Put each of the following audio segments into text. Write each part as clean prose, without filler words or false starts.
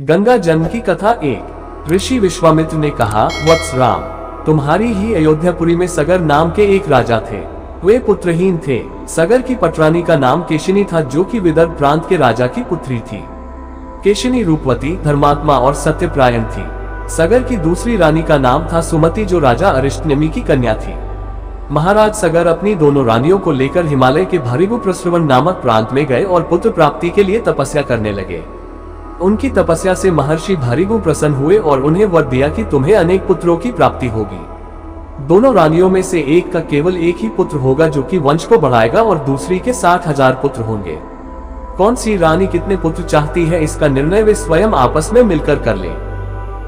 गंगा जन्म की कथा 1। ऋषि विश्वामित्र ने कहा, वत्स राम, तुम्हारी ही अयोध्यापुरी में सगर नाम के एक राजा थे। वे पुत्रहीन थे। सगर की पटरानी का नाम केशिनी था, जो कि विदर्भ प्रांत के राजा की पुत्री थी। केशिनी रूपवती, धर्मात्मा और सत्यप्रायण थी। सगर की दूसरी रानी का नाम था सुमति, जो राजा अरिष्टनेमि की कन्या थी। महाराज सगर अपनी दोनों रानियों को लेकर हिमालय के भृगु प्रस्रवण नामक प्रांत में गए और पुत्र प्राप्ति के लिए तपस्या करने लगे। उनकी तपस्या से महर्षि भृगु प्रसन्न हुए और उन्हें वर दिया कि तुम्हें अनेक पुत्रों की प्राप्ति होगी। दोनों रानियों में से एक का केवल एक ही पुत्र होगा, जो कि वंश को बढ़ाएगा, और दूसरी के 60,000 पुत्र होंगे। कौन सी रानी कितने पुत्र चाहती है, इसका निर्णय वे स्वयं आपस में मिलकर कर ले।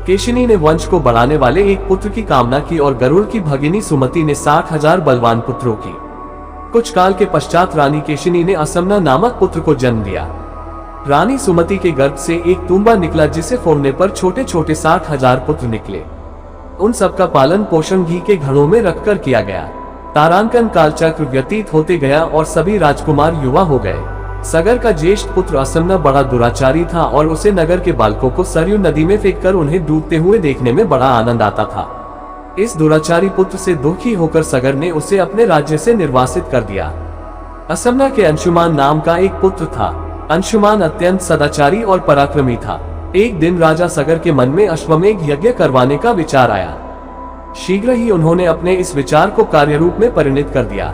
केशिनी ने वंश को बढ़ाने वाले एक पुत्र की कामना की और गरुड़ की भगिनी सुमति ने 60,000 बलवान पुत्रों की। कुछ काल के पश्चात रानी केशिनी ने असमना नामक पुत्र को जन्म दिया। रानी सुमति के गर्भ से एक तुंबा निकला, जिसे फोड़ने पर छोटे छोटे 60,000 पुत्र निकले। उन सबका पालन पोषण घी के घड़ों में रखकर किया गया। तारांकन कालचक्र व्यतीत होते गया और सभी राजकुमार युवा हो गए। सगर का ज्येष्ठ पुत्र असमना बड़ा दुराचारी था और उसे नगर के बालकों को सरयू नदी में फेंककर उन्हें डूबते हुए देखने में बड़ा आनंद आता था। इस दुराचारी पुत्र से दुखी होकर सगर ने उसे अपने राज्य से निर्वासित कर दिया। असमना के अंशुमान नाम का एक पुत्र था। अंशुमान अत्यंत सदाचारी और पराक्रमी था। एक दिन राजा सगर के मन में अश्वमेघ यज्ञ करवाने का विचार आया। शीघ्र ही उन्होंने अपने इस विचार को कार्यरूप में परिणत कर दिया।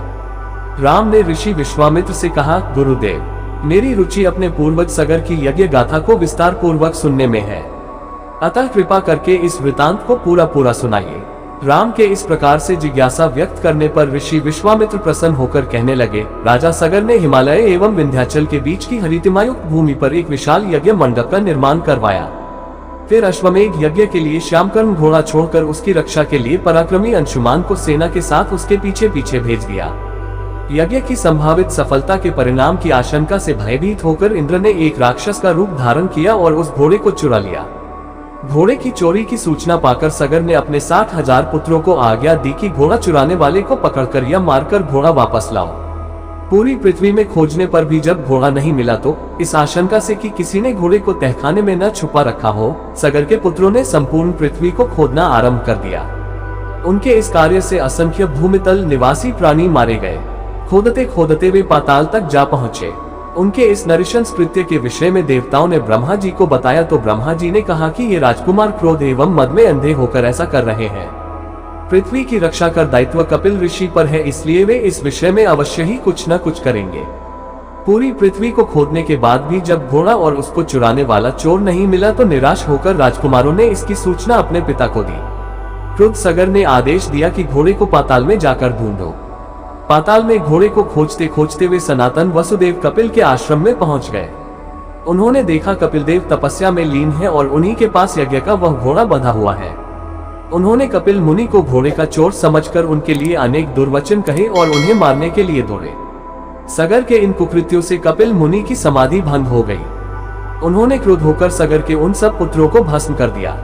राम ने ऋषि विश्वामित्र से कहा, गुरुदेव, मेरी रुचि अपने पूर्वज सगर की यज्ञ गाथा को विस्तार पूर्वक सुनने में है, अतः कृपा करके इस वृतांत को पूरा सुनाइए। राम के इस प्रकार से जिज्ञासा व्यक्त करने पर ऋषि विश्वामित्र प्रसन्न होकर कहने लगे, राजा सगर ने हिमालय एवं विंध्याचल के बीच की हरितिमायुक्त भूमि पर एक विशाल यज्ञ मंडप का निर्माण करवाया। फिर अश्वमेघ यज्ञ के लिए श्यामकर्ण घोड़ा छोड़कर उसकी रक्षा के लिए पराक्रमी अंशुमान को सेना के साथ उसके पीछे पीछे भेज दिया। यज्ञ की संभावित सफलता के परिणाम की आशंका से भयभीत होकर इंद्र ने एक राक्षस का रूप धारण किया और उस घोड़े को चुरा लिया। घोड़े की चोरी की सूचना पाकर सगर ने अपने 60,000 पुत्रों को आज्ञा दी कि घोड़ा चुराने वाले को पकड़कर या मारकर घोड़ा वापस लाओ। पूरी पृथ्वी में खोजने पर भी जब घोड़ा नहीं मिला तो इस आशंका से कि किसी ने घोड़े को तहखाने में न छुपा रखा हो, सगर के पुत्रों ने संपूर्ण पृथ्वी को खोदना आरंभ कर दिया। उनके इस कार्य से असंख्य भूमितल निवासी प्राणी मारे गए। खोदते खोदते वे पाताल तक जा पहुंचे। उनके इस नृशंस कृत्य के विषय में देवताओं ने ब्रह्मा जी को बताया तो ब्रह्मा जी ने कहा कि ये राजकुमार क्रोध एवं मद में अंधे होकर ऐसा कर रहे हैं। पृथ्वी की रक्षा का दायित्व कपिल ऋषि पर है, इसलिए वे इस विषय में अवश्य ही कुछ न कुछ करेंगे। पूरी पृथ्वी को खोदने के बाद भी जब घोड़ा और उसको चुराने वाला चोर नहीं मिला तो निराश होकर राजकुमारों ने इसकी सूचना अपने पिता को दी। क्रुद्ध सगर ने आदेश दिया कि घोड़े को पाताल में जाकर ढूंढो। पाताल में घोड़े को खोजते खोजते वे सनातन वसुदेव कपिल के आश्रम में पहुंच गए। उन्होंने देखा कपिल देव तपस्या में लीन है और उन्हीं के पास यज्ञ का वह घोड़ा बंधा हुआ है। उन्होंने कपिल मुनि को घोड़े का चोर समझकर उनके लिए अनेक दुर्वचन कहे और उन्हें मारने के लिए दौड़े। सगर के इन कुकृत्यों से कपिल मुनि की समाधि भंग हो गई। उन्होंने क्रुद्ध होकर सगर के उन सब पुत्रों को भस्म कर दिया।